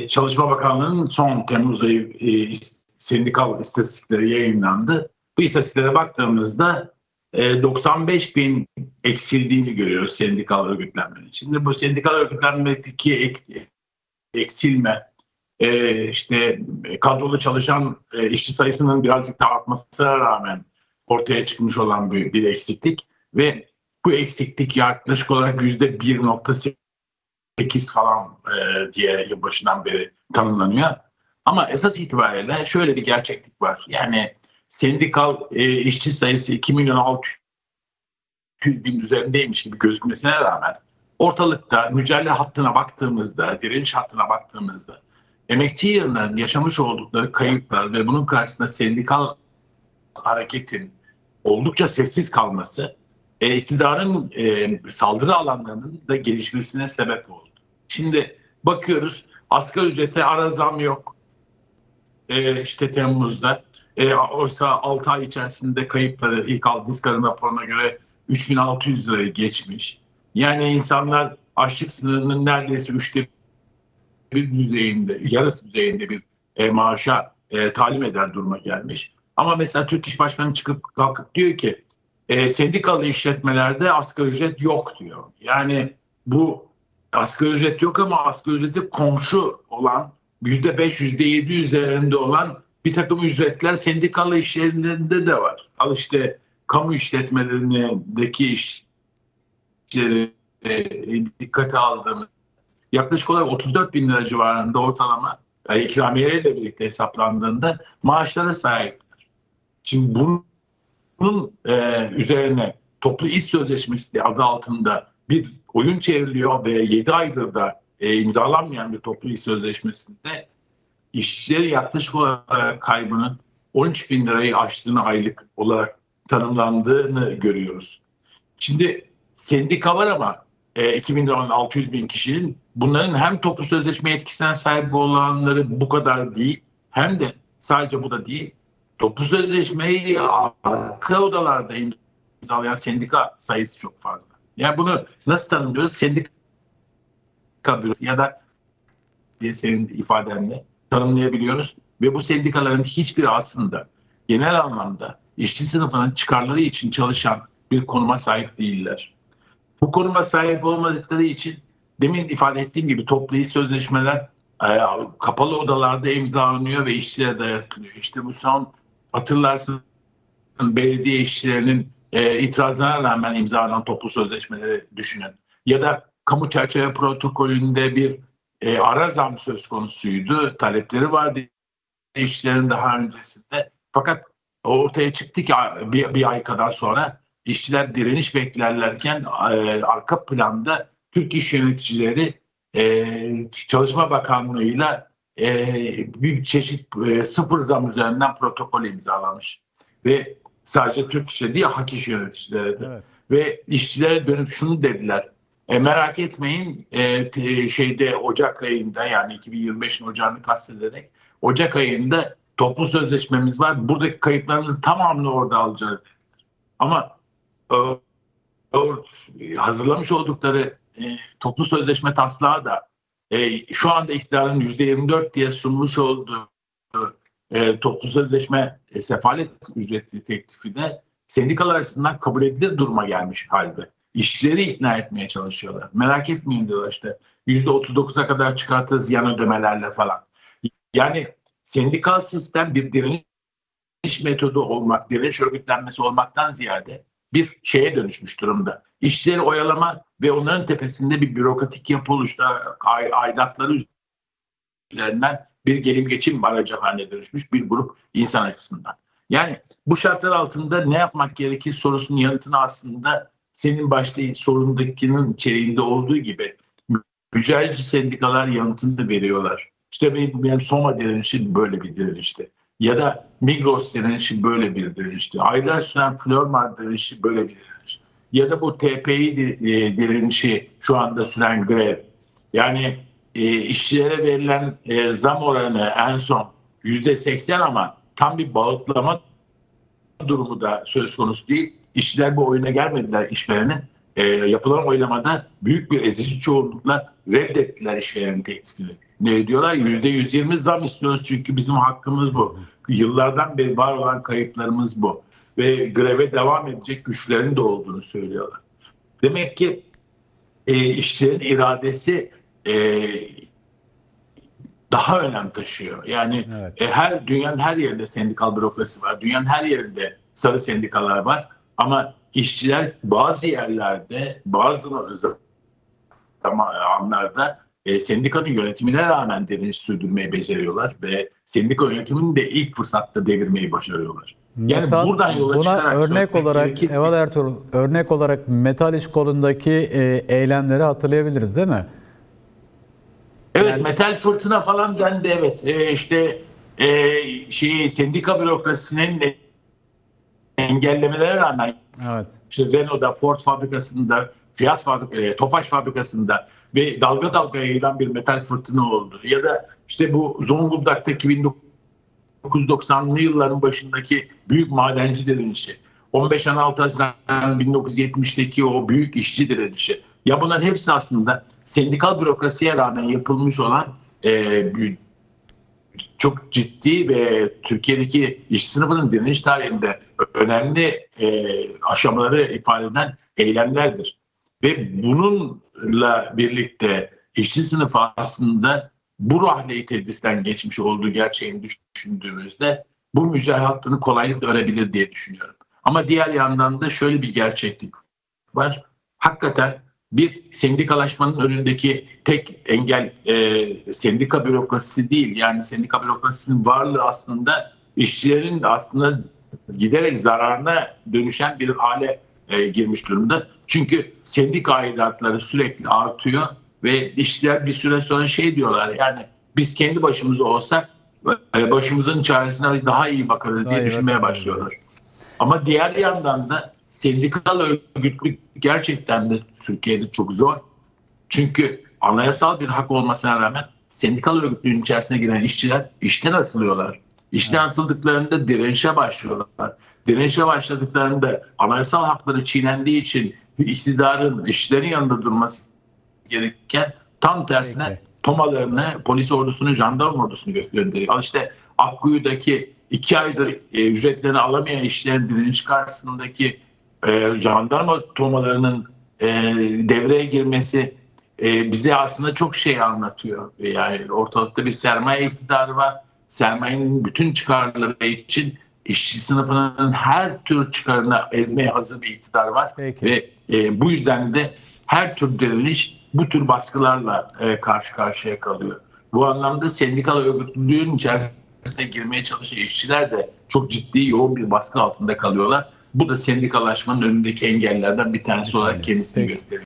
Çalışma Bakanlığı'nın son Temmuz ayı sendikal istatistikleri yayınlandı. Bu istatistiklere baktığımızda 95 bin eksildiğini görüyoruz sendikal örgütlenmenin. Şimdi bu sendikal örgütlenmedeki eksilme, işte kadrolu çalışan işçi sayısının birazcık da artmasına rağmen ortaya çıkmış olan bir eksiklik ve bu eksiklik yaklaşık olarak %1,8 falan diye yılbaşından beri tanımlanıyor. Ama esas itibariyle şöyle bir gerçeklik var. Yani sendikal işçi sayısı 2.600.000 üzerindeymiş gibi gözükmesine rağmen ortalıkta mücadele hattına baktığımızda, direniş hattına baktığımızda emekçi yığınların yaşamış oldukları kayıplar ve bunun karşısında sendikal hareketin oldukça sessiz kalması iktidarın saldırı alanlarının da gelişmesine sebep oldu. Şimdi bakıyoruz asgari ücrete ara zam yok. İşte Temmuz'da. Oysa 6 ay içerisinde kayıpları ilk aldığımız karın raporuna göre 3.600 lirayı geçmiş. Yani insanlar açlık sınırının neredeyse 1/3 düzeyinde, yarısı düzeyinde bir maaşa talim eder duruma gelmiş. Ama mesela Türk İş Başkanı çıkıp kalkıp diyor ki sendikalı işletmelerde asgari ücret yok diyor. Yani bu asgari ücret yok ama asgari ücreti komşu olan %5, %7 üzerinde olan bir takım ücretler sendikalı işlerinde de var. Al işte kamu işletmelerindeki işçileri dikkate aldığımız yaklaşık olarak 34 bin lira civarında ortalama ikramiyeyle birlikte hesaplandığında maaşlara sahipler. Şimdi bunun üzerine toplu iş sözleşmesi adı altında bir oyun çevriliyor ve 7 aydır da imzalanmayan bir toplu iş sözleşmesinde işçileri yaklaşık olarak kaybının 13 bin lirayı aştığını aylık olarak tanımlandığını görüyoruz. Şimdi sendika var ama 2 milyon 600 bin kişinin bunların hem toplu sözleşme yetkisine sahip olanları bu kadar değil hem de sadece bu da değil toplu sözleşmeyi arka odalarda imzalayan sendika sayısı çok fazla. Yani bunu nasıl tanımlıyoruz? Sendika bürosu ya da diye senin ifadenle tanımlayabiliyoruz. Ve bu sendikaların hiçbiri aslında genel anlamda işçi sınıfının çıkarları için çalışan bir konuma sahip değiller. Bu konuma sahip olmadıkları için demin ifade ettiğim gibi toplu iş sözleşmeler kapalı odalarda imzalanıyor ve işçilere dayatılıyor. İşte bu son hatırlarsın belediye işçilerinin itirazlarına rağmen imzalanan toplu sözleşmeleri düşünün. Ya da kamu çerçeve protokolünde bir ara zam söz konusuydu. Talepleri vardı işçilerin daha öncesinde. Fakat ortaya çıktı ki bir ay kadar sonra işçiler direniş beklerlerken arka planda Türk İş Yöneticileri Çalışma Bakanlığı'yla bir çeşit sıfır zam üzerinden protokol imzalamış. Ve sadece Türk İş'e değil hak iş yöneticileri de. Evet. Ve işçilere dönüp şunu dediler. Merak etmeyin Ocak ayında yani 2025'in Ocağı'nı kastederek Ocak ayında toplu sözleşmemiz var. Buradaki kayıplarımızı tamamını orada alacağız. Ama hazırlamış oldukları toplu sözleşme taslağı da şu anda iktidarın %24 diye sunmuş olduğu toplu sözleşme sefalet ücreti teklifi de sendikalar arasından kabul edilir duruma gelmiş halde. İşçileri ikna etmeye çalışıyorlar. Merak etmeyin diyorlar işte %39'a kadar çıkartırız yan ödemelerle falan. Yani sendikal sistem bir direniş metodu olmak, direniş örgütlenmesi olmaktan ziyade bir şeye dönüşmüş durumda. İşçileri oyalama ve onların tepesinde bir bürokratik yapı oluşturarak aidatları üzerinden bir gelim geçim aracı haline dönüşmüş bir grup insan açısından. Yani bu şartlar altında ne yapmak gerekir sorusunun yanıtını aslında senin başta sorundakinin içeriğinde olduğu gibi mücadeleci sendikalar yanıtını veriyorlar. İşte benim Soma direnişi böyle bir direnişti. Ya da Migros direnişi böyle bir direnişti. Aylar süren Flormar direnişi böyle bir direniş. Ya da bu TPİ direnişi şu anda süren grev. Yani işçilere verilen zam oranı en son %80 ama tam bir bağıtlama durumu da söz konusu değil. İşçiler bu oyuna gelmediler işverenin. Yapılan oylamada büyük bir ezici çoğunlukla reddettiler işverenin teklifini. Ne diyorlar? %120 zam istiyoruz çünkü bizim hakkımız bu. Yıllardan beri var olan kayıplarımız bu. Ve greve devam edecek güçlerin de olduğunu söylüyorlar. Demek ki işçilerin iradesi daha önem taşıyor. Yani Evet. dünyanın her yerinde sendikal bürokrasi var. Dünyanın her yerinde sarı sendikalar var. Ama işçiler bazı yerlerde, bazı anlarda sendikanın yönetimine rağmen direniş sürdürmeyi beceriyorlar ve sendika yönetimini de ilk fırsatta devirmeyi başarıyorlar. Yani Metal, buradan yola buna çıkarak örnek söylemek olarak gerekir ki Eval Ertuğrul, örnek olarak Metal İş Kolu'ndaki eylemleri hatırlayabiliriz değil mi? evet, Yani metal fırtına falan dendi, evet. Sendika bürokrasisinin engellemelere rağmen evet. işte Renault'da, Ford fabrikasında, Tofaş fabrikasında ve dalga dalga yayılan bir metal fırtına oldu. Ya da işte bu Zonguldak'taki 1990'lı yılların başındaki büyük madenci direnişi, 15-16 Haziran 1970'teki o büyük işçi direnişi. Ya bunların hepsi aslında sendikal bürokrasiye rağmen yapılmış olan çok ciddi ve Türkiye'deki iş sınıfının direniş tarihinde önemli aşamaları ifade eden eylemlerdir. Ve bununla birlikte işçi sınıfı aslında bu rahleyi tedristen geçmiş olduğu gerçeğini düşündüğümüzde bu mücadele hattını kolaylıkla örebilir diye düşünüyorum. Ama diğer yandan da şöyle bir gerçeklik var. Hakikaten bir sendikalaşmanın önündeki tek engel sendika bürokrasisi değil. Yani sendika bürokrasisinin varlığı aslında işçilerin de aslında giderek zararına dönüşen bir hale girmiş durumda. Çünkü sendika aidatları sürekli artıyor ve işçiler bir süre sonra şey diyorlar, yani biz kendi başımıza olsak başımızın çaresine daha iyi bakarız Daha diye iyi düşünmeye bakabiliriz diyor. başlıyorlar. Ama diğer yandan da sendikal örgütlülük gerçekten de Türkiye'de çok zor. Çünkü anayasal bir hak olmasına rağmen sendikal örgütlüğün içerisine giren işçiler işten atılıyorlar. İşten Evet. atıldıklarında direnişe başlıyorlar. Direnişe başladıklarında anayasal hakları çiğnendiği için iktidarın işçilerin yanında durması gerekirken tam tersine Peki. tomalarını, polis ordusunu, jandarma ordusunu gönderiyor. İşte Akkuyu'daki 2 aydır ücretlerini alamayan işçilerin direniş karşısındaki jandarma tomalarının devreye girmesi bize aslında çok şey anlatıyor. Yani ortalıkta bir sermaye iktidarı var. Sermayenin bütün çıkarları için işçi sınıfının her tür çıkarını ezmeye hazır bir iktidar var. Peki. Ve bu yüzden de her tür direniş bu tür baskılarla karşı karşıya kalıyor. Bu anlamda sendikal örgütlülüğün içerisine girmeye çalışan işçiler de çok ciddi, yoğun bir baskı altında kalıyorlar. Bu da sendikalaşmanın önündeki engellerden bir tanesi olarak kendisini gösteriyor.